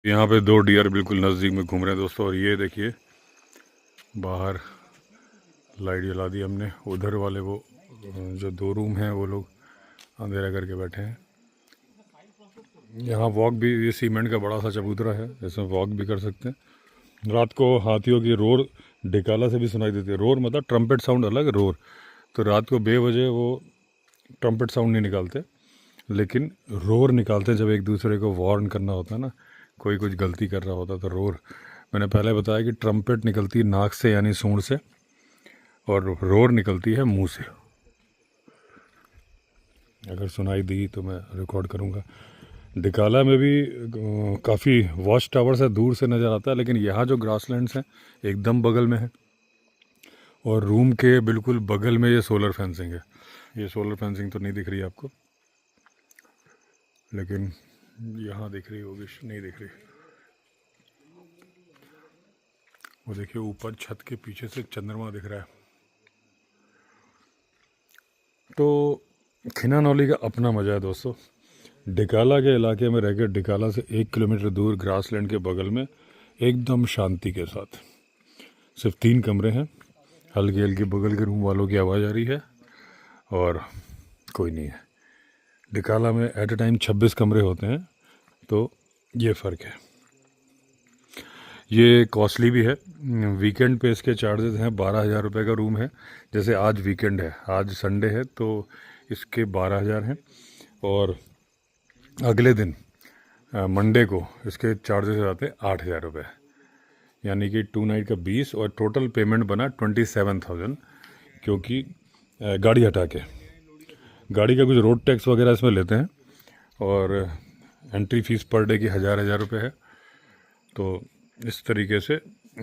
यहाँ पे दो डियर बिल्कुल नज़दीक में घूम रहे हैं दोस्तों। और ये देखिए बाहर लाइट जला दी हमने। उधर वाले वो जो दो रूम हैं वो लोग अंधेरा करके बैठे हैं। यहाँ वॉक भी, ये सीमेंट का बड़ा सा चबूतरा है, इसमें वॉक भी कर सकते हैं। रात को हाथियों की रोर डिकाला से भी सुनाई देती है। रोर मतलब ट्रम्पेट साउंड अलग, रोर तो रात को 2 बजे वो ट्रम्पेट साउंड नहीं निकालते, लेकिन रोर निकालते हैं जब एक दूसरे को वार्न करना होता है ना, कोई कुछ गलती कर रहा होता है तो रोर। मैंने पहले बताया कि ट्रम्पेट निकलती है नाक से यानी सूंड से, और रोर निकलती है मुंह से। अगर सुनाई दी तो मैं रिकॉर्ड करूँगा। डिकाला में भी काफ़ी वॉच टावर से दूर से नज़र आता है, लेकिन यहाँ जो ग्रासलैंड्स हैं एकदम बगल में है, और रूम के बिल्कुल बगल में ये सोलर फेंसिंग है। ये सोलर फेंसिंग तो नहीं दिख रही आपको, लेकिन यहाँ दिख रही होगी, नहीं दिख रही। वो देखिए ऊपर छत के पीछे से चंद्रमा दिख रहा है। तो खिनानौली का अपना मज़ा है दोस्तों। डिकाला के इलाके में रहकर डिकाला से 1 किलोमीटर दूर ग्रासलैंड के बगल में एकदम शांति के साथ सिर्फ 3 कमरे हैं। हल्की हल्की बगल के रूम वालों की आवाज़ आ रही है और कोई नहीं है। डिकाला में एट ए टाइम 26 कमरे होते हैं, तो ये फ़र्क है। ये कॉस्टली भी है। वीकेंड पे इसके चार्जेस हैं 12,000 रुपये का रूम है। जैसे आज वीकेंड है, आज संडे है, तो इसके 12,000 हैं। और अगले दिन मंडे को इसके चार्जेस आते हैं 8,000 रुपये, यानी कि 2 नाइट का 20, और टोटल पेमेंट बना 27,000। क्योंकि गाड़ी हटा के, गाड़ी का कुछ रोड टैक्स वगैरह इसमें लेते हैं, और एंट्री फीस पर डे की 1,000 रुपये है। तो इस तरीके से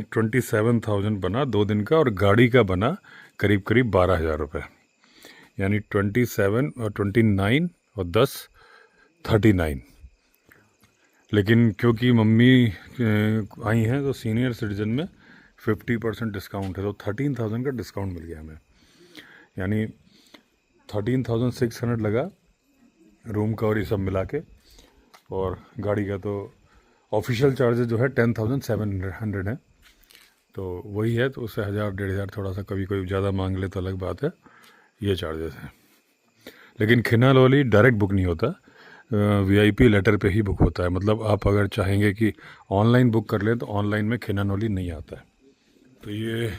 27,000 बना 2 दिन का, और गाड़ी का बना करीब करीब 12,000 रुपये, यानी 27 और 29 और 10 39। लेकिन क्योंकि मम्मी आई हैं तो सीनियर सिटीजन में 50% डिस्काउंट है, तो 13,000 का डिस्काउंट मिल गया हमें, यानी 13,600 लगा रूम का और ये सब मिला के। और गाड़ी का तो ऑफिशियल चार्जेस जो है 10,700 है, तो वही है। तो उससे 1,000 1,500 थोड़ा सा कभी कोई ज़्यादा मांग ले तो अलग बात है, ये चार्जेस हैं। लेकिन खिनानौली डायरेक्ट बुक नहीं होता, वीआईपी लेटर पे ही बुक होता है। मतलब आप अगर चाहेंगे कि ऑनलाइन बुक कर लें तो ऑनलाइन में खिनानौली नहीं आता है। तो ये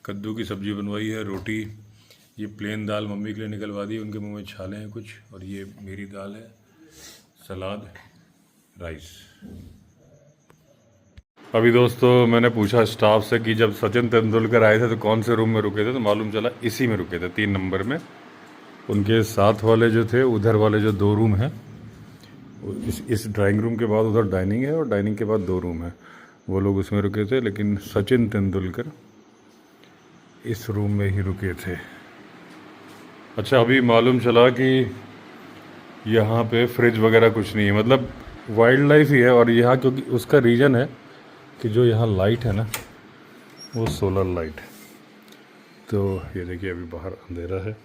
कद्दू की सब्ज़ी बनवाई है, रोटी, ये प्लेन दाल मम्मी के लिए निकलवा दी, उनके मुंह में छाले हैं कुछ, और ये मेरी दाल है, सलाद, राइस। अभी दोस्तों मैंने पूछा स्टाफ से कि जब सचिन तेंदुलकर आए थे तो कौन से रूम में रुके थे, तो मालूम चला इसी में रुके थे, 3 नंबर में। उनके साथ वाले जो थे, उधर वाले जो 2 रूम हैं, इस ड्राइंग रूम के बाद उधर डाइनिंग है, और डाइनिंग के बाद 2 रूम है, वो लोग उसमें रुके थे। लेकिन सचिन तेंदुलकर इस रूम में ही रुके थे। अच्छा, अभी मालूम चला कि यहाँ पे फ्रिज वगैरह कुछ नहीं है, मतलब वाइल्ड लाइफ ही है। और यहाँ क्योंकि उसका रीज़न है कि जो यहाँ लाइट है ना, वो सोलर लाइट है। तो ये देखिए अभी बाहर अंधेरा है,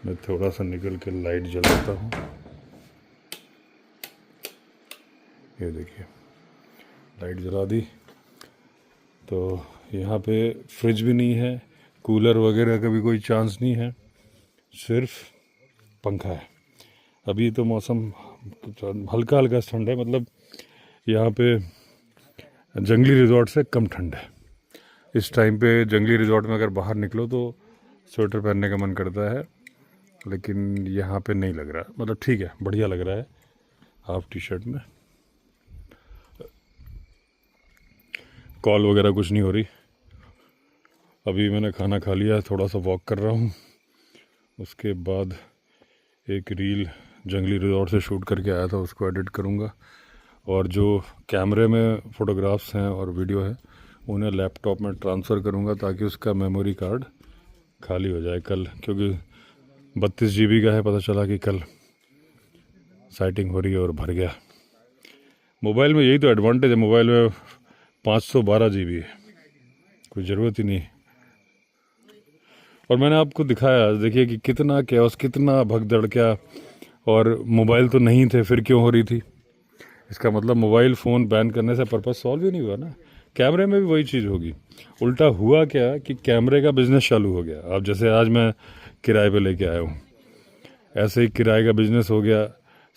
मैं थोड़ा सा निकल के लाइट जलाता हूँ। ये देखिए लाइट जला दी। तो यहाँ पे फ्रिज भी नहीं है, कूलर वगैरह का भी कोई चांस नहीं है, सिर्फ पंखा है। अभी तो मौसम हल्का हल्का ठंड है, मतलब यहाँ पे जंगली रिजॉर्ट से कम ठंड है। इस टाइम पे जंगली रिजॉर्ट में अगर बाहर निकलो तो स्वेटर पहनने का मन करता है, लेकिन यहाँ पे नहीं लग रहा। मतलब ठीक है, बढ़िया लग रहा है हाफ टी शर्ट में। कॉल वगैरह कुछ नहीं हो रही। अभी मैंने खाना खा लिया, थोड़ा सा वॉक कर रहा हूँ, उसके बाद एक रील जंगली रिजॉर्ट से शूट करके आया था, उसको एडिट करूँगा। और जो कैमरे में फ़ोटोग्राफ्स हैं और वीडियो है, उन्हें लैपटॉप में ट्रांसफ़र करूँगा, ताकि उसका मेमोरी कार्ड खाली हो जाए कल। क्योंकि 32 GB का है, पता चला कि कल साइटिंग हो रही है और भर गया। मोबाइल में यही तो एडवांटेज है, मोबाइल में 512 GB है, कोई ज़रूरत ही नहीं। और मैंने आपको दिखाया, देखिए कि कितना कैओस, कितना भगदड़, क्या। और मोबाइल तो नहीं थे, फिर क्यों हो रही थी? इसका मतलब मोबाइल फ़ोन बैन करने से पर्पज़ सॉल्व ही नहीं हुआ ना। कैमरे में भी वही चीज़ होगी। उल्टा हुआ क्या कि कैमरे का बिज़नेस चालू हो गया। अब जैसे आज मैं किराए पे लेके आया हूँ, ऐसे ही किराए का बिज़नेस हो गया।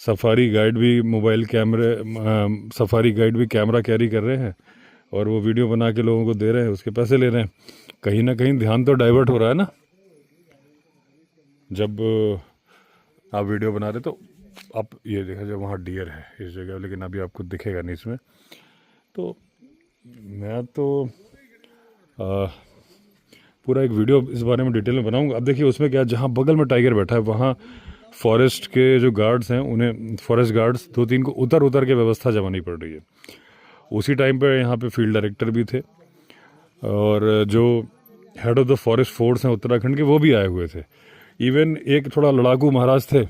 सफारी गाइड भी मोबाइल कैमरे सफारी गाइड भी कैमरा कैरी कर रहे हैं और वो वीडियो बना के लोगों को दे रहे हैं, उसके पैसे ले रहे हैं। कहीं ना कहीं ध्यान तो डाइवर्ट हो रहा है ना। जब आप वीडियो बना रहे तो आप ये देखा, जब वहाँ डियर है इस जगह, लेकिन अभी आपको दिखेगा नहीं इसमें। तो मैं तो पूरा एक वीडियो इस बारे में डिटेल में बनाऊंगा। अब देखिए उसमें क्या, जहाँ बगल में टाइगर बैठा है वहाँ फॉरेस्ट के जो गार्ड्स हैं, उन्हें फॉरेस्ट गार्ड्स 2-3 को उतर उतर के व्यवस्था जमानी पड़ रही है। उसी टाइम पे यहाँ पे फील्ड डायरेक्टर भी थे और जो head of the forest force हैं उत्तराखंड के, वो भी आए हुए थे। इवन एक थोड़ा लड़ाकू महाराज थे,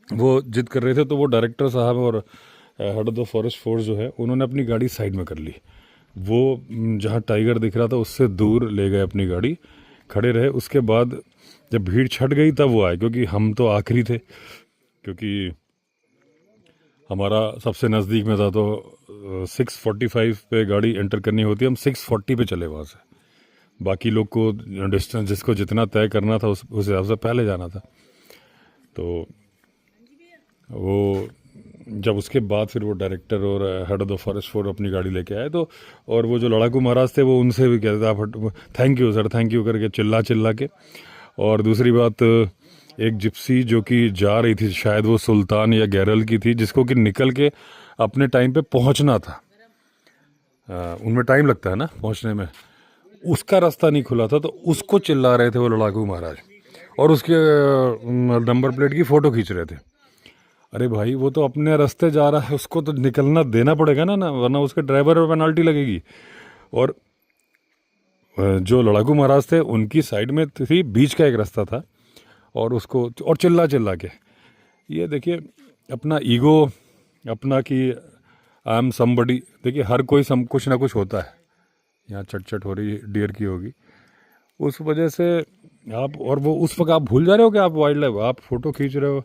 वो जिद कर रहे थे, तो वो डायरेक्टर साहब और head of the forest force जो है, उन्होंने अपनी गाड़ी साइड में कर ली। वो जहाँ टाइगर दिख रहा था उससे दूर ले गए अपनी गाड़ी, खड़े रहे। उसके बाद जब भीड़ छट गई तब वो आए, क्योंकि हम तो आखिरी थे, क्योंकि हमारा सबसे नज़दीक में था। तो 6:45 पे गाड़ी एंटर करनी होती है, हम 6:40 पे चले वहाँ से। बाकी लोग को डिस्टेंस जिसको जितना तय करना था उस हिसाब से पहले जाना था। तो वो जब उसके बाद फिर वो डायरेक्टर और head of the forest force अपनी गाड़ी लेके आए, तो और वो जो लड़ाकू महाराज थे वो उनसे भी कहते थे आप thank you sir, thank you करके चिल्ला के। और दूसरी बात, एक जिप्सी जो कि जा रही थी, शायद वो सुल्तान या गैरल की थी, जिसको कि निकल के अपने टाइम पे पहुंचना था। उनमें टाइम लगता है ना पहुंचने में, उसका रास्ता नहीं खुला था, तो उसको चिल्ला रहे थे वो लड़ाकू महाराज और उसके नंबर प्लेट की फ़ोटो खींच रहे थे। अरे भाई, वो तो अपने रास्ते जा रहा है, उसको तो निकलना देना पड़ेगा ना वरना उसके ड्राइवर पर पेनल्टी लगेगी। और जो लड़ाकू महाराज थे उनकी साइड में थी, बीच का एक रास्ता था, और उसको और चिल्ला के, ये देखिए अपना ईगो, अपना कि आई एम समबडी। देखिए हर कोई कुछ ना कुछ होता है। यहाँ चट हो रही डियर की होगी, उस वजह से आप, और वो उस वक्त आप भूल जा रहे हो कि आप वाइल्ड लाइफ, आप फ़ोटो खींच रहे हो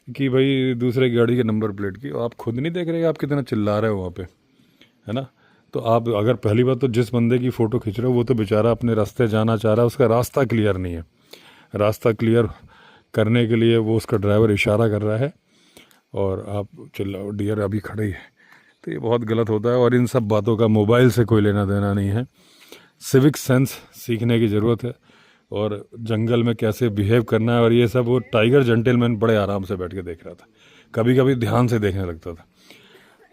कि भाई दूसरे गाड़ी के नंबर प्लेट की, आप खुद नहीं देख रहे आप कितना चिल्ला रहे हो वहाँ पे, है ना। तो आप अगर पहली बात तो जिस बंदे की फ़ोटो खींच रहे हो वो तो बेचारा अपने रास्ते जाना चाह रहा है, उसका रास्ता क्लियर नहीं है। रास्ता क्लियर करने के लिए वो उसका ड्राइवर इशारा कर रहा है और आप चिल्लाओ डियर अभी खड़े ही है। तो ये बहुत गलत होता है और इन सब बातों का मोबाइल से कोई लेना देना नहीं है। सिविक सेंस सीखने की ज़रूरत है और जंगल में कैसे बिहेव करना है और ये सब। वो टाइगर जेंटलमैन बड़े आराम से बैठ के देख रहा था, कभी कभी ध्यान से देखने लगता था।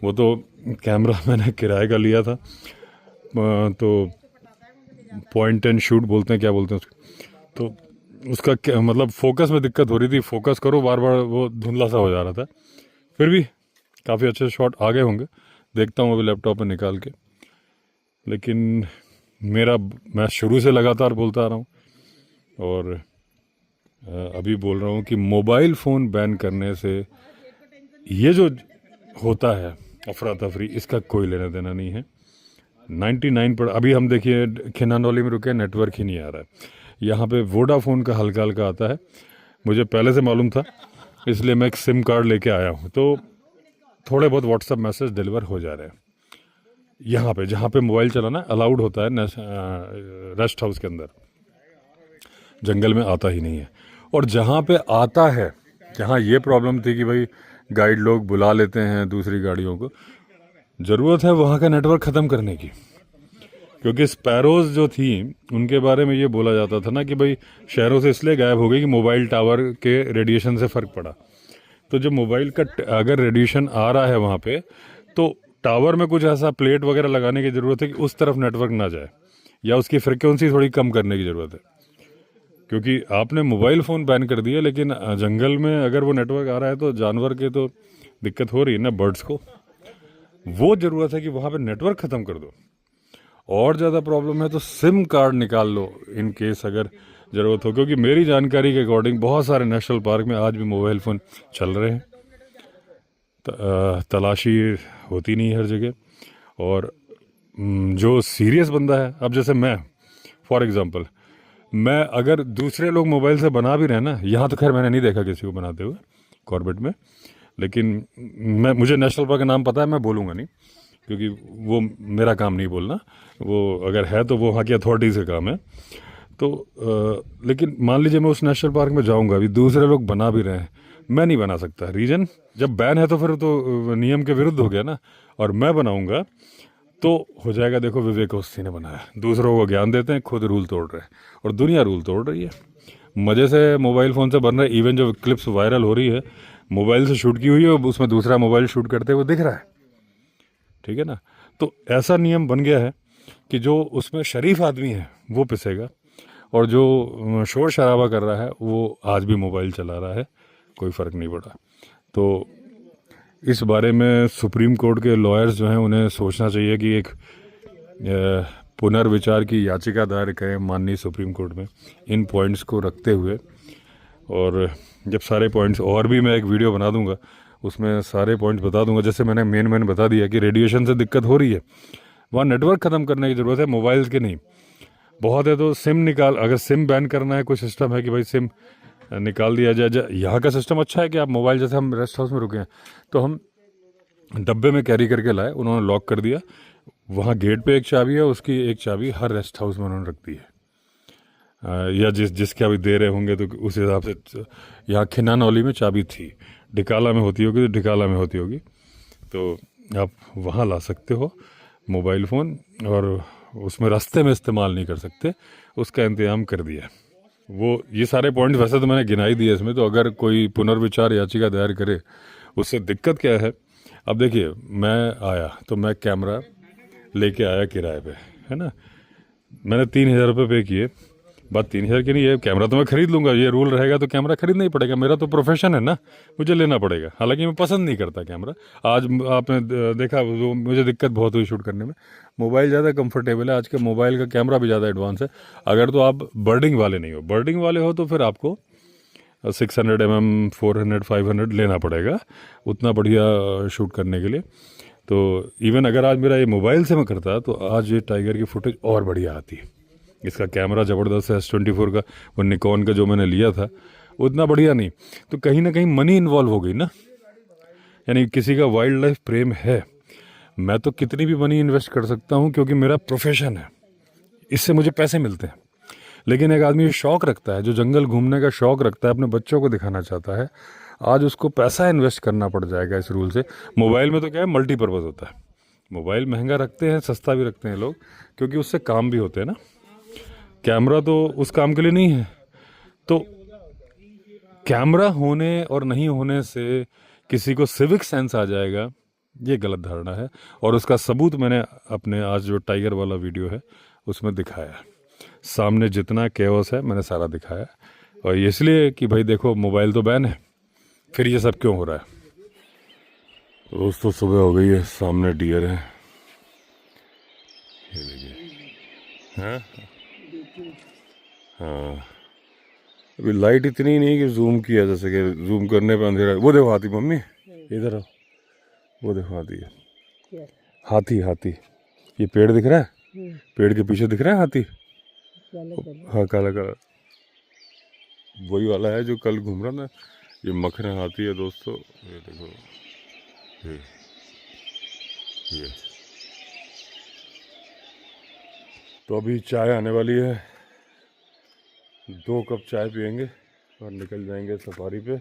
वो तो कैमरा मैंने किराए का लिया था, तो पॉइंट एंड शूट बोलते हैं, क्या बोलते हैं उसको, तो उसका मतलब फोकस में दिक्कत हो रही थी। फोकस करो बार बार, वो धुंधला सा हो जा रहा था। फिर भी काफ़ी अच्छे शॉट आ गए होंगे, देखता हूँ अभी लैपटॉप में निकाल के। लेकिन मैं शुरू से लगातार बोलता आ रहा हूँ और अभी बोल रहा हूँ कि मोबाइल फ़ोन बैन करने से ये जो होता है अफरा तफरी, इसका कोई लेना देना नहीं है। 99 पर अभी हम देखिए खिनानौली में रुके, नेटवर्क ही नहीं आ रहा है। यहाँ पे वोडाफोन का हल्का हल्का आता है, मुझे पहले से मालूम था, इसलिए मैं एक सिम कार्ड लेके आया हूँ। तो थोड़े बहुत व्हाट्सएप मैसेज डिलीवर हो जा रहे हैं यहाँ पे, जहाँ पे मोबाइल चलाना अलाउड होता है रेस्ट हाउस के अंदर। जंगल में आता ही नहीं है। और जहाँ पे आता है, जहाँ ये प्रॉब्लम थी कि भाई गाइड लोग बुला लेते हैं दूसरी गाड़ियों को, ज़रूरत है वहाँ का नेटवर्क ख़त्म करने की। क्योंकि स्पैरोज़ जो थी उनके बारे में ये बोला जाता था ना कि भाई शहरों से इसलिए गायब हो गई कि मोबाइल टावर के रेडिएशन से फ़र्क पड़ा। तो जब मोबाइल का अगर रेडिएशन आ रहा है वहाँ पे, तो टावर में कुछ ऐसा प्लेट वगैरह लगाने की ज़रूरत है कि उस तरफ नेटवर्क ना जाए, या उसकी फ्रिक्वेंसी थोड़ी कम करने की ज़रूरत है। क्योंकि आपने मोबाइल फ़ोन बैन कर दिया, लेकिन जंगल में अगर वो नेटवर्क आ रहा है तो जानवर के तो दिक्कत हो रही है ना, बर्ड्स को। वो ज़रूरत है कि वहाँ पे नेटवर्क ख़त्म कर दो। और ज़्यादा प्रॉब्लम है तो सिम कार्ड निकाल लो इन केस अगर ज़रूरत हो। क्योंकि मेरी जानकारी के अकॉर्डिंग बहुत सारे नेशनल पार्क में आज भी मोबाइल फ़ोन चल रहे हैं, तलाशी होती नहीं हर जगह। और जो सीरियस बंदा है, अब जैसे मैं फॉर एग्ज़ाम्पल, मैं अगर दूसरे लोग मोबाइल से बना भी रहे ना, यहाँ तो खैर मैंने नहीं देखा किसी को बनाते हुए कॉर्बेट में, लेकिन मुझे नेशनल पार्क का नाम पता है, मैं बोलूँगा नहीं, क्योंकि वो मेरा काम नहीं बोलना, वो अगर है तो वो वहाँ की अथॉरिटीज़ का काम है। तो लेकिन मान लीजिए मैं उस नेशनल पार्क में जाऊंगा, अभी दूसरे लोग बना भी रहे हैं, मैं नहीं बना सकता। रीजन, जब बैन है तो फिर तो नियम के विरुद्ध हो गया ना, और मैं बनाऊंगा तो हो जाएगा देखो विवेक अवस्थी ने बनाया, दूसरों को ज्ञान देते हैं, खुद रूल तोड़ रहे हैं, और दुनिया रूल तोड़ रही है। मज़े से मोबाइल फ़ोन से बन रहा है, इवन जो क्लिप्स वायरल हो रही है मोबाइल से शूट की हुई है, उसमें दूसरा मोबाइल शूट करते हुए दिख रहा है, ठीक है ना। तो ऐसा नियम बन गया है कि जो उसमें शरीफ आदमी है वो पिसेगा, और जो शोर शराबा कर रहा है वो आज भी मोबाइल चला रहा है, कोई फ़र्क नहीं पड़ा। तो इस बारे में सुप्रीम कोर्ट के लॉयर्स जो हैं उन्हें सोचना चाहिए कि एक पुनर्विचार की याचिका दायर करें माननीय सुप्रीम कोर्ट में, इन पॉइंट्स को रखते हुए। और जब सारे पॉइंट्स, और भी मैं एक वीडियो बना दूंगा उसमें सारे पॉइंट्स बता दूंगा, जैसे मैंने मेन बता दिया कि रेडिएशन से दिक्कत हो रही है, वहाँ नेटवर्क ख़त्म करने की ज़रूरत है, मोबाइल के नहीं। बहुत है तो सिम निकाल, अगर सिम बैन करना है, कोई सिस्टम है कि भाई सिम निकाल दिया जाए। यहाँ का सिस्टम अच्छा है कि आप मोबाइल, जैसे हम रेस्ट हाउस में रुके हैं तो हम डब्बे में कैरी करके लाए, उन्होंने लॉक कर दिया, वहाँ गेट पे एक चाबी है, उसकी एक चाबी हर रेस्ट हाउस में उन्होंने रख दी है, या जिसके अभी दे रहे होंगे तो उस हिसाब से। यहाँ खिन्नानौली में चाबी थी, ढिकाला में होती होगी तो ढिकाला में होती होगी, तो आप वहाँ ला सकते हो मोबाइल फ़ोन, और उसमें रास्ते में इस्तेमाल नहीं कर सकते, उसका इंतज़ाम कर दिया। वो ये सारे पॉइंट्स वैसे तो मैंने गिनाई दिए इसमें, तो अगर कोई पुनर्विचार याचिका दायर करे, उससे दिक्कत क्या है। अब देखिए, मैं आया तो मैं कैमरा लेके आया किराए पे, है ना, मैंने 3,000 रुपये पे किए, बात 3,000 की नहीं है, कैमरा तो मैं खरीद लूँगा, ये रूल रहेगा तो कैमरा खरीदना ही पड़ेगा, मेरा तो प्रोफेशन है ना, मुझे लेना पड़ेगा। हालांकि मैं पसंद नहीं करता कैमरा, आज आपने देखा वो मुझे दिक्कत बहुत हुई शूट करने में। मोबाइल ज़्यादा कंफर्टेबल है, आज के मोबाइल का कैमरा भी ज़्यादा एडवांस है। अगर तो आप बर्डिंग वाले नहीं हो, बर्डिंग वाले हो तो फिर आपको 600 mm 400 500 लेना पड़ेगा उतना बढ़िया शूट करने के लिए। तो इवन अगर आज मेरा ये मोबाइल से मैं करता तो आज ये टाइगर की फुटेज और बढ़िया आती। इसका कैमरा ज़बरदस्त है, S24 का, वो निकॉन का जो मैंने लिया था उतना बढ़िया नहीं। तो कहीं ना कहीं मनी इन्वॉल्व हो गई ना, यानी किसी का वाइल्ड लाइफ प्रेम है, मैं तो कितनी भी मनी इन्वेस्ट कर सकता हूँ क्योंकि मेरा प्रोफेशन है, इससे मुझे पैसे मिलते हैं। लेकिन एक आदमी शौक़ रखता है, जो जंगल घूमने का शौक़ रखता है, अपने बच्चों को दिखाना चाहता है, आज उसको पैसा इन्वेस्ट करना पड़ जाएगा इस रूल से। मोबाइल में तो क्या है, मल्टीपर्पज़ होता है, मोबाइल महंगा रखते हैं, सस्ता भी रखते हैं लोग, क्योंकि उससे काम भी होते हैं ना। कैमरा तो उस काम के लिए नहीं है। तो कैमरा होने और नहीं होने से किसी को सिविक सेंस आ जाएगा, ये गलत धारणा है, और उसका सबूत मैंने अपने आज जो टाइगर वाला वीडियो है उसमें दिखाया है। सामने जितना केओस है मैंने सारा दिखाया, और इसलिए कि भाई देखो मोबाइल तो बैन है, फिर ये सब क्यों हो रहा है। दोस्तों सुबह हो गई है, सामने डियर है, ये देखिए। हाँ हाँ, अभी लाइट इतनी नहीं कि जूम किया, जैसे कि जूम करने पे अंधेरा। वो देखो हाथी, मम्मी इधर आओ, वो देखो हाथी है, हाथी हाथी, ये पेड़ दिख रहा है, पेड़ के पीछे दिख रहा है हाथी, हाँ काला काला, वही वाला है जो कल घूम रहा ना। ये मखना हाथी है दोस्तों, ये देखो, ये तो अभी चाय आने वाली है, 2 कप चाय पियेंगे और निकल जाएंगे सफारी पे।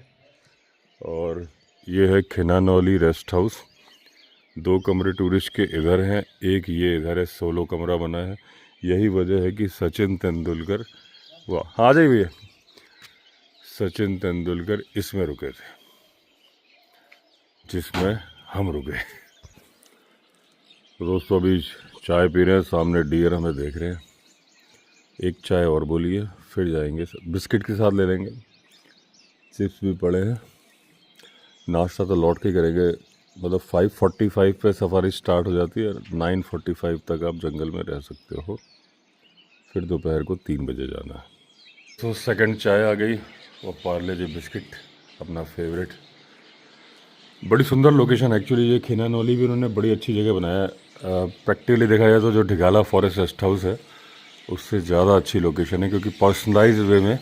और ये है खिन्नानौली रेस्ट हाउस, 2 कमरे टूरिस्ट के इधर हैं, एक ये इधर है, 16 कमरा बना है। यही वजह है कि सचिन तेंदुलकर, वाह आ जाइए भैया, सचिन तेंदुलकर इसमें रुके थे जिसमें हम रुके। दोस्तों अभी चाय पी रहे हैं, सामने डियर हमें देख रहे हैं। एक चाय और बोलिए, फिर जाएंगे, बिस्किट के साथ ले लेंगे, चिप्स भी पड़े हैं। नाश्ता तो लौट के करेंगे, मतलब 5:45 पे सफारी स्टार्ट हो जाती है, 9:45 तक आप जंगल में रह सकते हो, फिर दोपहर को 3 बजे जाना है। तो सेकंड चाय आ गई, और पार्ले जी बिस्किट अपना फेवरेट। बड़ी सुंदर लोकेशन एक्चुअली, ये खिन्नानौली भी उन्होंने बड़ी अच्छी जगह बनाया है। प्रैक्टिकली देखा जाए तो जो ढिगाला फॉरेस्ट रेस्ट हाउस है उससे ज़्यादा अच्छी लोकेशन है, क्योंकि पर्सनलाइज वे में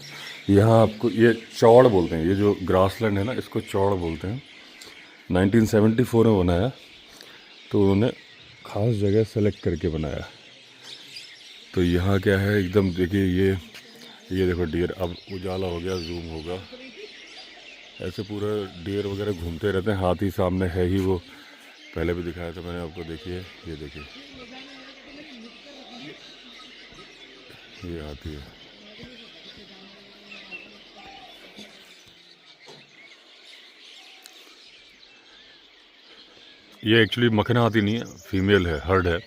यहाँ आपको, ये चौड़ बोलते हैं, ये जो ग्रासलैंड है ना इसको चौड़ बोलते हैं, 1974 में बनाया, तो उन्होंने ख़ास जगह सेलेक्ट करके बनाया। तो यहाँ क्या है एकदम, देखिए ये देखो डियर, अब उजाला हो गया, जूम होगा, ऐसे पूरा डियर वगैरह घूमते रहते हैं। हाथी सामने है ही, वो पहले भी दिखाया था मैंने आपको। देखिए ये देखिए, ये हाथी है। ये एक्चुअली मखना हाथी नहीं है, फीमेल है, हर्ड है।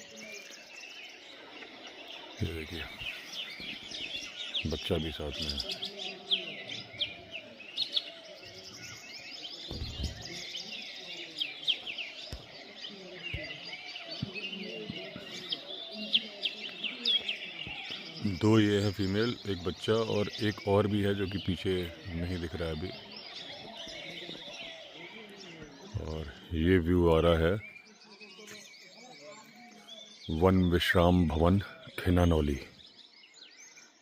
ये देखिए बच्चा भी साथ में है। दो ये है फीमेल, एक बच्चा, और एक और भी है जो कि पीछे नहीं दिख रहा है अभी। और ये व्यू आ रहा है वन विश्राम भवन खिनानौली।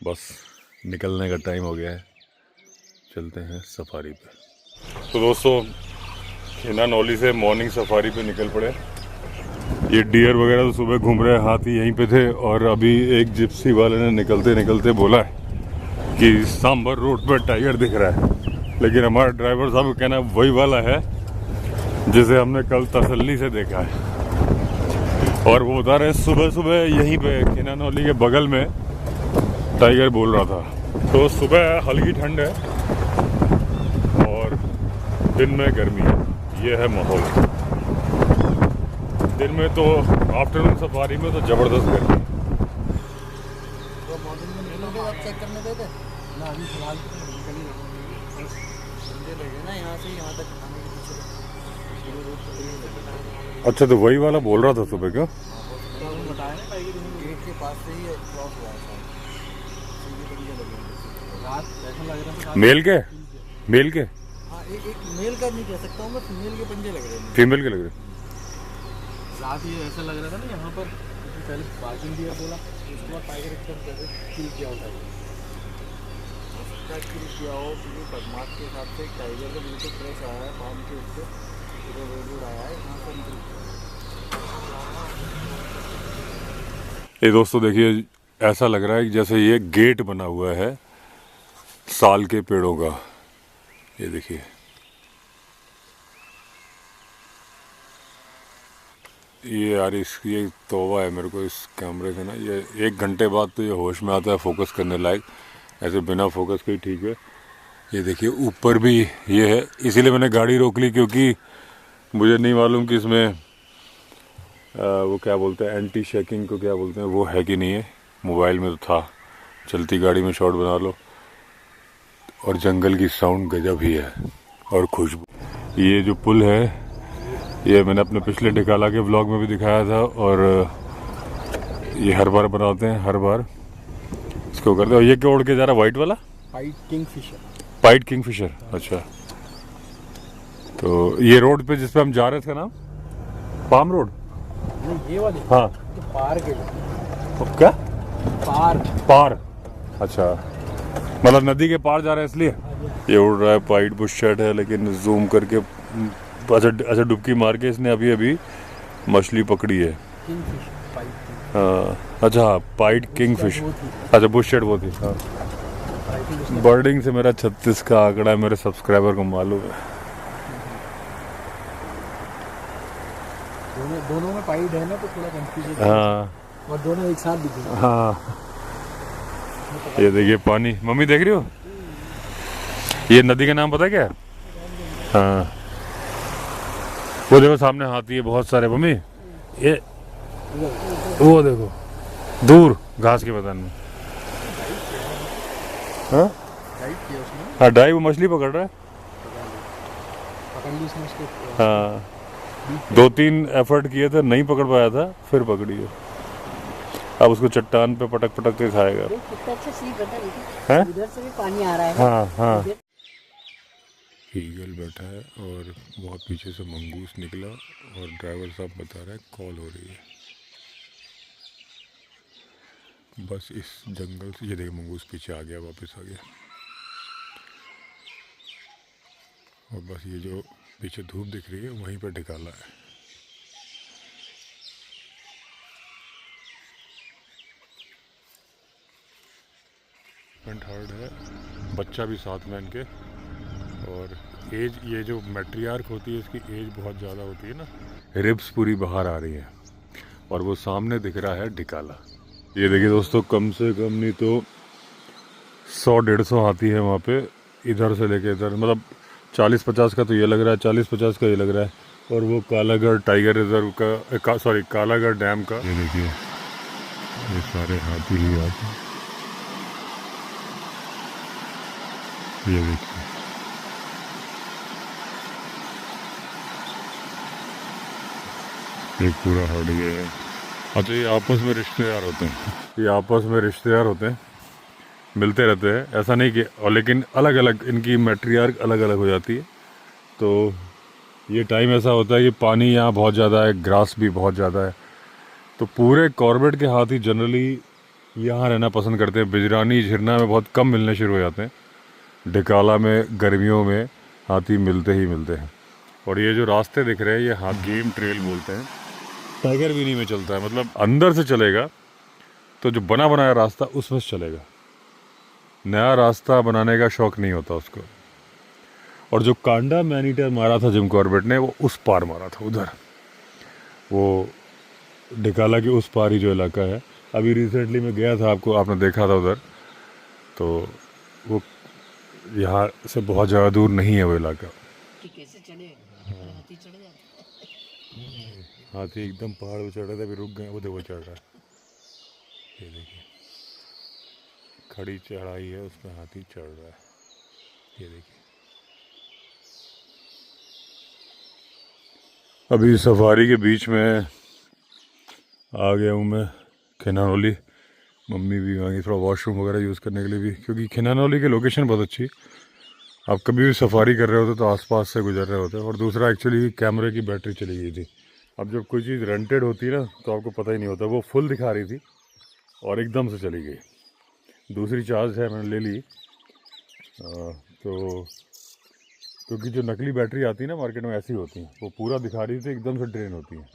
बस निकलने का टाइम हो गया है, चलते हैं सफारी पे। तो दोस्तों खिनानौली से मॉर्निंग सफारी पे निकल पड़े। ये डियर वगैरह तो सुबह घूम रहे हैं, हाथी यहीं पे थे। और अभी एक जिप्सी वाले ने निकलते निकलते बोला है कि सांबर रोड पर टाइगर दिख रहा है, लेकिन हमारा ड्राइवर साहब का कहना वही वाला है जिसे हमने कल तसल्ली से देखा है। और वो बता रहे सुबह सुबह यहीं पे खिनानौली के बगल में टाइगर बोल रहा था। तो सुबह हल्की ठंड है और दिन में गर्मी है, ये है माहौल। दिन में तो आफ्टरनून सफारी में तो ज़बरदस्त गर्मी है। चेक करने दे दे ना, अभी फिलहाल ना यहाँ से यहाँ तक। अच्छा, तो वही वाला बोल रहा था सुबह क्यों? बताया ना टाइगर गेट के पास से ही क्रॉस हुआ था। रात ऐसा लग रहा था मेल के हाँ, एक मेल का नहीं कह सकता हूँ मैं, फीमेल के पंजे लग रहे हैं। फीमेल के लग रहे। रात ये ऐसा लग रहा था ना यहाँ पर, पहले पार्किंग दिया बोला, उसके बाद टाइगर एकदम जैसे किल किया होता है, किल किया हो क्योंकि बदमाश के हिसाब से टाइगर का बिल्कुल फ्रेश आया है, पाम के उससे पूरा रोड आया है यहाँ पर। ये दोस्तों देखिए, ऐसा लग रहा है कि जैसे ये गेट बना हुआ है साल के पेड़ों का। ये देखिए, ये यार ये तौबा है मेरे को इस कैमरे से ना। ये 1 घंटे बाद तो ये होश में आता है फोकस करने लायक, ऐसे बिना फोकस के ही ठीक है। ये देखिए ऊपर भी ये है, इसीलिए मैंने गाड़ी रोक ली, क्योंकि मुझे नहीं मालूम कि इसमें वो क्या बोलते हैं, एंटी शेकिंग को क्या बोलते हैं, वो है कि नहीं है। मोबाइल में तो था, चलती गाड़ी में शॉट बना लो। और जंगल की साउंड गजब ही है, और खुशबू। ये जो पुल है, ये मैंने अपने पिछले डिकाला के व्लॉग में भी दिखाया था, और ये हर बार बनाते हैं, हर बार इसको करते हैं। और ये क्या उड़ के जा रहा है, वाइट वाला? White Kingfisher. अच्छा, तो ये रोड पे जिस पे हम जा रहे थे ना, पाम रोड, नहीं ये वाली, हाँ तो पार के क्या पार, अच्छा मतलब नदी के पार जा रहे हैं इसलिए। ये उड़ रहा है, वाइट बुश शर्ट है, लेकिन जूम करके अच्छा डुबकी मार के इसने अभी अभी मछली पकड़ी है। हाँ अच्छा, पाइट किंगफिश, अच्छा बुश शर्ट वो थी। हाँ, बर्डिंग से मेरा 36 का आंकड़ा है, मेरे सब्सक्राइबर को मालूम है। दोनों में पाइट है ना, तो थोड़ा कंफ्यूजन। हाँ, और दोनों एक साथ दिखे। हाँ ये देखिए पानी, मम्मी देख रही हो? ये नदी का नाम पता है क्या? हाँ वो देखो सामने हाथी है बहुत सारे मम्मी, ये वो देखो दूर घास के मैदान में। हाँ हाँ, डाई वो मछली पकड़ रहा है। हाँ 2-3 एफर्ट किए थे, नहीं पकड़ पाया था, फिर पकड़ी है। अब उसको चट्टान पे पटक पटक के खाएगा। इधर से भी पानी आ रहा है। हाँ हाँ, ईगल बैठा है और बहुत पीछे से मंगूस निकला, और ड्राइवर साहब बता रहा है कॉल हो रही है। बस इस जंगल से, ये देखिए मंगूस पीछे आ गया, वापस आ गया। और बस ये जो पीछे धूप दिख रही है, वहीं पर ढिकाला है। हार्ड है, बच्चा भी साथ में इनके। और एज, ये जो मैट्रियार्क होती है इसकी एज बहुत ज़्यादा होती है ना, रिब्स पूरी बाहर आ रही है। और वो सामने दिख रहा है ढिकाला। ये देखिए दोस्तों, कम से कम नहीं तो 100-150 हाथी है वहाँ पे, इधर से लेके इधर। मतलब 40-50 का तो ये लग रहा है, 40-50 का ये लग रहा है। और वो कालागढ़ टाइगर रिजर्व का सॉरी कालागढ़ डैम का, ये देखिए ये सारे हाथी ही आते हैं। ये देखिए एक पूरा हट गया है। अच्छा, ये आपस में रिश्तेदार होते हैं, ये आपस में रिश्तेदार होते हैं, मिलते रहते हैं। ऐसा नहीं कि, और लेकिन अलग अलग इनकी मैट्रियार्क अलग अलग हो जाती है। तो ये टाइम ऐसा होता है कि पानी यहाँ बहुत ज़्यादा है, ग्रास भी बहुत ज़्यादा है। तो पूरे कॉर्बेट के हाथी जनरली यहाँ रहना पसंद करते हैं। बिजरानी झिरना में बहुत कम मिलने शुरू हो जाते हैं, ढिकाला में गर्मियों में हाथी मिलते ही मिलते हैं। और ये जो रास्ते दिख रहे हैं ये हाथ गेम ट्रेल बोलते हैं। टाइगर भी नहीं में चलता है, मतलब अंदर से चलेगा तो जो बना बनाया रास्ता उसमें से चलेगा, नया रास्ता बनाने का शौक नहीं होता उसको। और जो कांडा मैनीटर मारा था जिम कॉर्बेट ने, वो उस पार मारा था, उधर वो ढिकाला के उस पार ही जो इलाका है। अभी रिसेंटली मैं गया था, आपने देखा था उधर। तो वो यहाँ से बहुत ज़्यादा दूर नहीं है वो इलाका। कैसे चले हाथी चढ़ जाते, हाथी एकदम पहाड़ पे चढ़ रहे थे, अभी रुक गए। वो देखो चढ़ रहा है, ये देखिए खड़ी चढ़ाई है, उस पर हाथी चढ़ रहा है, ये देखिए। अभी सफारी के बीच में आ गया हूँ मैं, खिनानौली। मम्मी भी मांगी थोड़ा वॉशरूम वगैरह यूज़ करने के लिए भी, क्योंकि खिनानौली की लोकेशन बहुत अच्छी। आप कभी भी सफारी कर रहे होते तो आसपास से गुजर रहे होते। और दूसरा एक्चुअली कैमरे की बैटरी चली गई थी। अब जब कोई चीज़ रेंटेड होती है ना तो आपको पता ही नहीं होता, वो फुल दिखा रही थी और एकदम से चली गई। दूसरी चार्ज है, मैंने ले ली। तो क्योंकि जो नकली बैटरी आती है ना मार्केट में, ऐसी होती हैं, वो पूरा दिखा रही थी, एकदम से ड्रेन होती है।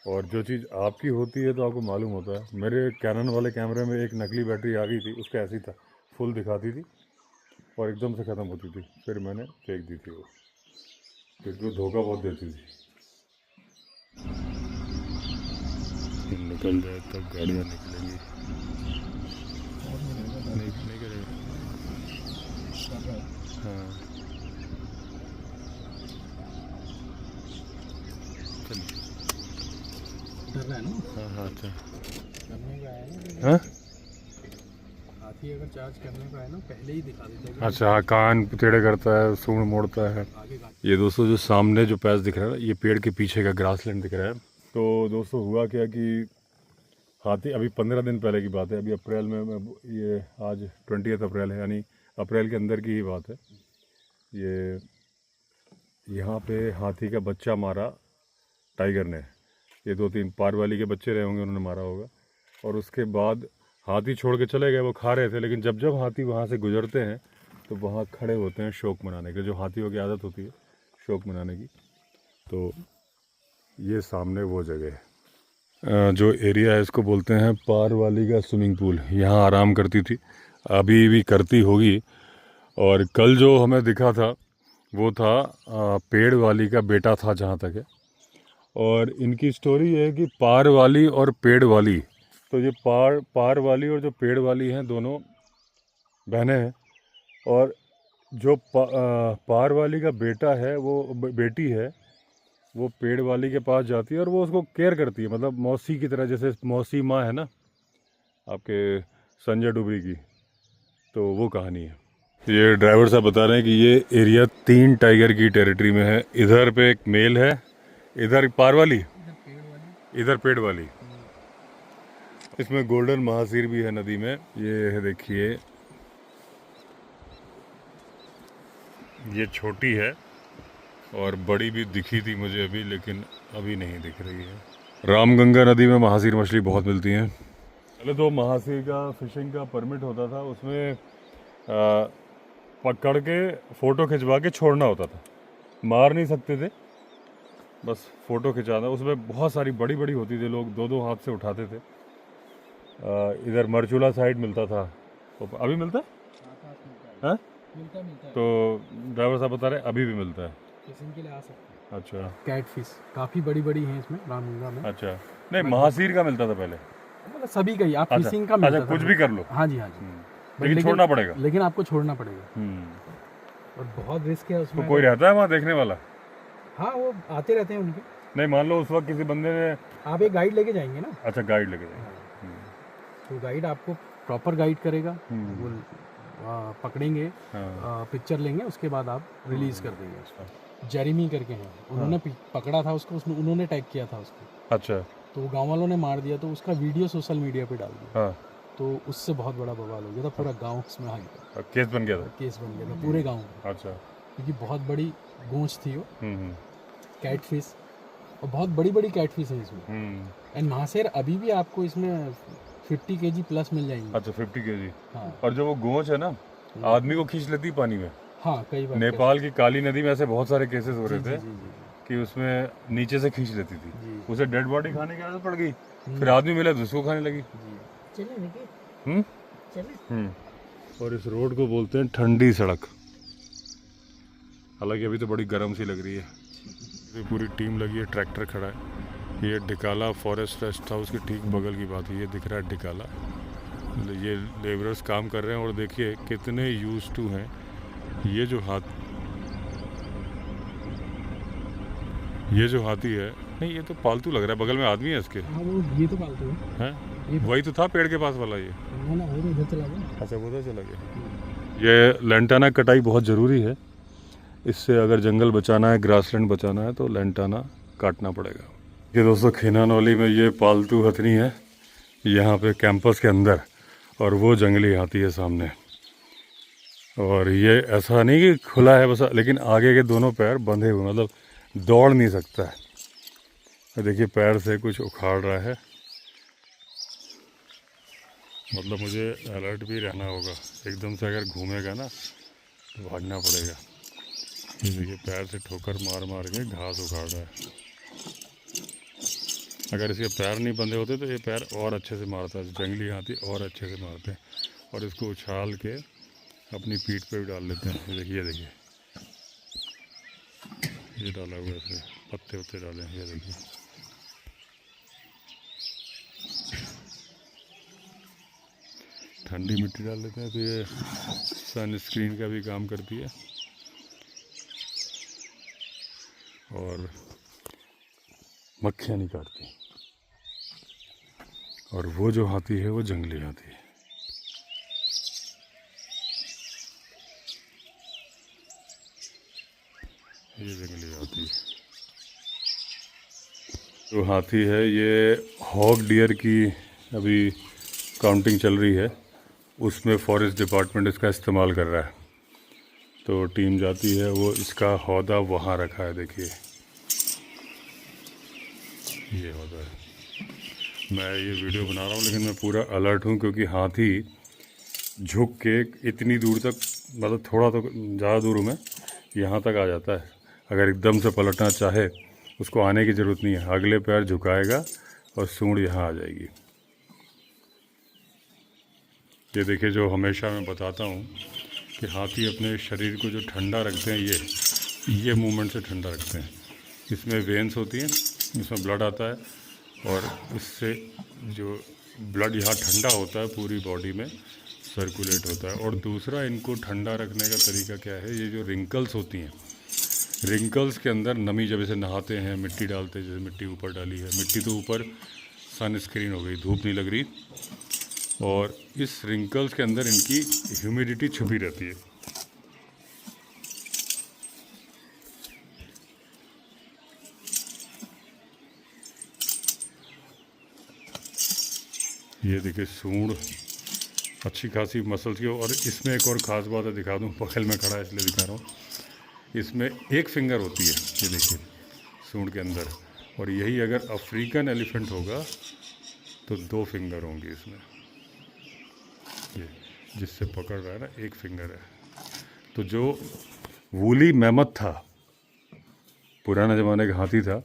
और जो चीज़ आपकी होती है तो आपको मालूम होता है। मेरे कैनन वाले कैमरे में एक नकली बैटरी आ गई थी, उसका ऐसी था, फुल दिखाती थी और एकदम से ख़त्म होती थी। फिर मैंने फेंक दी थी वो, क्योंकि वो धोखा बहुत देती थी। निकल जाए तब गाड़ियाँ निकलेंगी, नहीं करेगा। हाँ डर रहा है ना? हाँ हाँ अच्छा करने का है ना, हाँ हाथी अगर चार्ज करने का है ना पहले ही दिखा देते हैं। अच्छा, हाँ कान टेढ़े करता है, सूंड मोड़ता है। आगे का ये दोस्तों जो सामने जो पैच दिख रहा है, ये पेड़ के पीछे का ग्रासलैंड दिख रहा है। तो दोस्तों हुआ क्या कि हाथी, अभी 15 दिन पहले की बात है, अभी अप्रैल में, ये आज 20 अप्रैल है, यानी अप्रैल के अंदर की ही बात है। ये यहाँ पे हाथी का बच्चा मारा टाइगर ने। ये 2-3 पार वाली के बच्चे रहे होंगे, उन्होंने मारा होगा। और उसके बाद हाथी छोड़ के चले गए, वो खा रहे थे। लेकिन जब जब हाथी वहाँ से गुजरते हैं तो वहाँ खड़े होते हैं शौक मनाने के, जो हाथियों की आदत होती है शौक मनाने की। तो ये सामने वो जगह है, जो एरिया है इसको बोलते हैं पार वाली का स्विमिंग पूल। यहाँ आराम करती थी, अभी भी करती होगी। और कल जो हमें दिखा था वो था पेड़ वाली का बेटा था, जहाँ तक है। और इनकी स्टोरी है कि पार वाली और पेड़ वाली, तो ये पार वाली और जो पेड़ वाली हैं दोनों बहनें हैं। और जो पार वाली का बेटा है, वो बेटी है, वो पेड़ वाली के पास जाती है और वो उसको केयर करती है, मतलब मौसी की तरह, जैसे मौसी माँ है ना आपके संजय डुबरी की। तो वो कहानी है। ये ड्राइवर साहब बता रहे हैं कि ये एरिया 3 टाइगर की टेरिटरी में है। इधर पे एक मेल है, इधर पार वाली, इधर पेड़ वाली। इसमें गोल्डन महासीर भी है नदी में। ये है देखिए, ये छोटी है और बड़ी भी दिखी थी मुझे अभी, लेकिन अभी नहीं दिख रही है। रामगंगा नदी में महासीर मछली बहुत मिलती हैं। पहले तो महासीर का फिशिंग का परमिट होता था, उसमें पकड़ के फ़ोटो खिंचवा के छोड़ना होता था। मार नहीं सकते थे, बस फ़ोटो खिंचाना। उसमें बहुत सारी बड़ी बड़ी होती थी, लोग दो दो हाथ से उठाते थे। इधर मरचूला साइड मिलता था, अभी मिलता है? हाँ मिलता तो ड्राइवर साहब बता रहे अभी भी मिलता है। किसी के लिए आ सकते हैं। अच्छा कैट फिश काफ़ी बड़ी बड़ी हैं इसमें रामगंगा में। अच्छा, नहीं महासीर का मिलता था पहले। मतलब सभी का ही आप अच्छा, फिशिंग का अच्छा मिलता था। कुछ भी कर लो। हाँ जी हाँ जी। लेकिन छोड़ना पड़ेगा। लेकिन आपको छोड़ना पड़ेगा और बहुत रिस्क है तो उसमें। कोई रहता है वहाँ देखने वाला? हाँ वो आते रहते हैं उनके। नहीं मान लो उस वक्त किसी बंदे ने, आप एक गाइड लेके जाएंगे ना, अच्छा गाइड लेके जाएंगे। तो गाइड आपको प्रॉपर गाइड करेगा। वो पकड़ेंगे, हाँ। पिक्चर लेंगे, उसके बाद आप रिलीज कर देंगे उसको। जेरेमी करके हैं, उन्होंने पकड़ा था उसको, उसमें उन्होंने टैग किया था उसको। अच्छा तो गांव वालों ने मार दिया, तो उसका वीडियो सोशल मीडिया पे डाल दिया। हाँ, तो उससे बहुत बड़ा बवाल हो गया था, पूरा गांव उसमें आ गया, केस बन गया था। केस बन गया था पूरे गांव में। अच्छा क्योंकि बहुत बड़ी गोंच थी वो, हम्म कैट फिश, और बहुत बड़ी बड़ी कैट फिश है इसमें। एंड महाशेर अभी भी आपको इसमें 50 kg प्लस मिल जाएंगे। अच्छा 50 kg। हाँ और जो वो गोंच है ना, आदमी को खींच लेती पानी में। हाँ, कई बार नेपाल की काली नदी में ऐसे बहुत सारे केसेस हो रहे थे जी जी कि उसमें नीचे से खींच लेती थी, जी उसे डेड बॉडी खाने की आदत पड़ गई, फिर आदमी मिला तो उसको खाने लगी। जी। चले निके हम्म चले। और इस रोड को बोलते हैं ठंडी सड़क। हालांकि अभी तो बड़ी गर्म सी लग रही है। ये पूरी टीम लगी है, ट्रैक्टर खड़ा है। ये डिकाला फॉरेस्ट रेस्ट हाउस के ठीक बगल की बात है, ये दिख रहा है डिकाला। ये लेबरर्स काम कर रहे हैं और देखिए कितने यूज टू हैं। ये जो हाथी है, नहीं ये तो पालतू लग रहा है, बगल में आदमी है इसके। हाँ वो ये तो पालतू है। हैं वही तो था पेड़ के पास वाला ये। ना वो तो इधर चला गया। अच्छा वो तो चला गया। ये लैंटाना कटाई बहुत ज़रूरी है, इससे अगर जंगल बचाना है, ग्रासलैंड बचाना है तो लैंटाना काटना पड़ेगा। ये दोस्तों खीनानौली में ये पालतू हथनी है यहाँ पे कैंपस के अंदर, और वो जंगली हाथी है सामने। और ये ऐसा नहीं कि खुला है बस, लेकिन आगे के दोनों पैर बंधे हुए, मतलब दौड़ नहीं सकता है। देखिए पैर से कुछ उखाड़ रहा है, मतलब मुझे अलर्ट भी रहना होगा, एकदम से अगर घूमेगा ना तो भागना पड़ेगा। ये देखिए पैर से ठोकर मार मार के घास उखाड़ रहा है। अगर इसके पैर नहीं बंधे होते तो ये पैर और अच्छे से मारता है, जंगली हाथी और अच्छे से मारते हैं। और इसको उछाल के अपनी पीठ पे भी डाल लेते हैं। ये देखिए ये डाला हुआ है, इसमें पत्ते वत्ते डाले हैं, ये देखिए। ठंडी मिट्टी डाल लेते हैं तो ये सन स्क्रीन का भी काम करती है। और मक्खियाँ नहीं काटती। और वो जो हाथी है वो जंगली हाथी है। ये जंगली हाथी जो हाथी है, ये हॉग डियर की अभी काउंटिंग चल रही है, उसमें फॉरेस्ट डिपार्टमेंट इसका इस्तेमाल कर रहा है। तो टीम जाती है, वो इसका हौदा वहाँ रखा है, देखिए ये हौदा है। मैं ये वीडियो बना रहा हूँ लेकिन मैं पूरा अलर्ट हूँ, क्योंकि हाथी झुक के इतनी दूर तक, मतलब थोड़ा तो ज़्यादा दूर हूँ मैं, यहाँ तक आ जाता है। अगर एकदम से पलटना चाहे उसको आने की ज़रूरत नहीं है, अगले पैर झुकाएगा और सूंड यहाँ आ जाएगी। ये देखिए जो हमेशा मैं बताता हूँ कि हाथी अपने शरीर को जो ठंडा रखते हैं, ये मूवमेंट से ठंडा रखते हैं। इसमें वेन्स होती हैं, इसमें ब्लड आता है और इससे जो ब्लड यहाँ ठंडा होता है पूरी बॉडी में सर्कुलेट होता है। और दूसरा इनको ठंडा रखने का तरीका क्या है, ये जो रिंकल्स होती हैं, रिंकल्स के अंदर नमी, जब इसे नहाते हैं मिट्टी डालते हैं, जैसे मिट्टी ऊपर डाली है, मिट्टी तो ऊपर सन स्क्रीन हो गई, धूप नहीं लग रही, और इस रिंकल्स के अंदर इनकी ह्यूमिडिटी छुपी रहती है। ये देखिए सूंड अच्छी खासी मसल्स की। और इसमें एक और ख़ास बात है, दिखा दूँ, बगल में खड़ा है इसलिए दिखा रहा हूँ। इसमें एक फिंगर होती है, ये देखिए सूंड के अंदर, और यही अगर अफ्रीकन एलिफेंट होगा तो 2 फिंगर होंगे इसमें। ये जिससे पकड़ रहा है ना, एक फिंगर है। तो जो वूली मैमथ था पुराने ज़माने का हाथी था,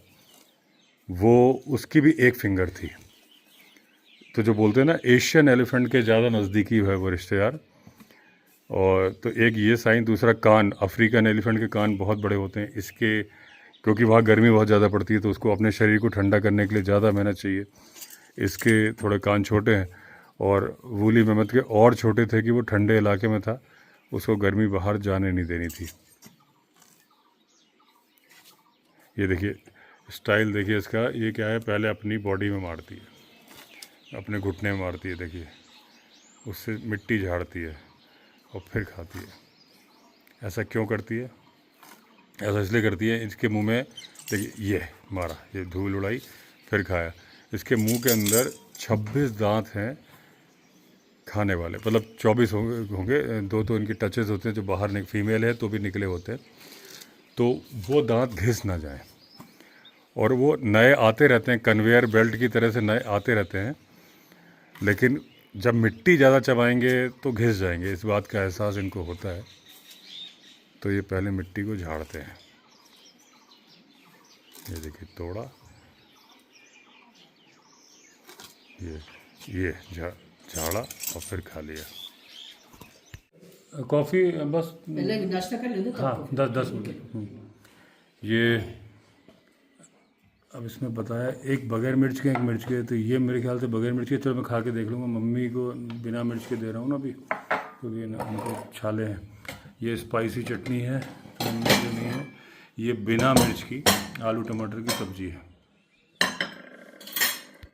वो उसकी भी एक फिंगर थी। तो जो बोलते हैं ना एशियन एलिफेंट के ज़्यादा नज़दीकी है वो रिश्तेदार। और तो एक ये साइन, दूसरा कान, अफ्रीकन एलिफेंट के कान बहुत बड़े होते हैं इसके, क्योंकि वहाँ गर्मी बहुत ज़्यादा पड़ती है तो उसको अपने शरीर को ठंडा करने के लिए ज़्यादा मेहनत चाहिए। इसके थोड़े कान छोटे हैं। और वूली मैमथ के और छोटे थे कि वो ठंडे इलाके में था, उसको गर्मी बाहर जाने नहीं देनी थी। ये देखिए स्टाइल, देखिए इसका, ये क्या है, पहले अपनी बॉडी में मारती है, अपने घुटने में मारती है, देखिए उससे मिट्टी झाड़ती है और फिर खाती है। ऐसा क्यों करती है? ऐसा इसलिए करती है, इसके मुंह में देखिए ये मारा, ये धूल उड़ाई फिर खाया। इसके मुंह के अंदर 26 दांत हैं खाने वाले, मतलब 24 होंगे, 2 तो इनके टचेस होते हैं जो बाहर फीमेल है तो भी निकले होते हैं, तो वो दांत घिस ना जाए। और वो नए आते रहते हैं, कन्वेयर बेल्ट की तरह से नए आते रहते हैं, लेकिन जब मिट्टी ज़्यादा चबाएंगे तो घिस जाएंगे, इस बात का एहसास इनको होता है। तो ये पहले मिट्टी को झाड़ते हैं। ये देखिए तोड़ा, ये झाड़ा और फिर खा लिया। कॉफ़ी बस पहले नाश्ता कर लेते। हाँ 10 मिनट। ये अब इसमें बताया एक बगैर मिर्च के, एक मिर्च के, तो ये मेरे ख्याल से बगैर मिर्च के। चलो मैं खा के देख लूँगा। मम्मी को बिना मिर्च के दे रहा हूँ ना अभी, क्योंकि उनको छाले हैं। ये स्पाइसी चटनी है, मम्मी जो नहीं है। ये बिना मिर्च की आलू टमाटर की सब्ज़ी है।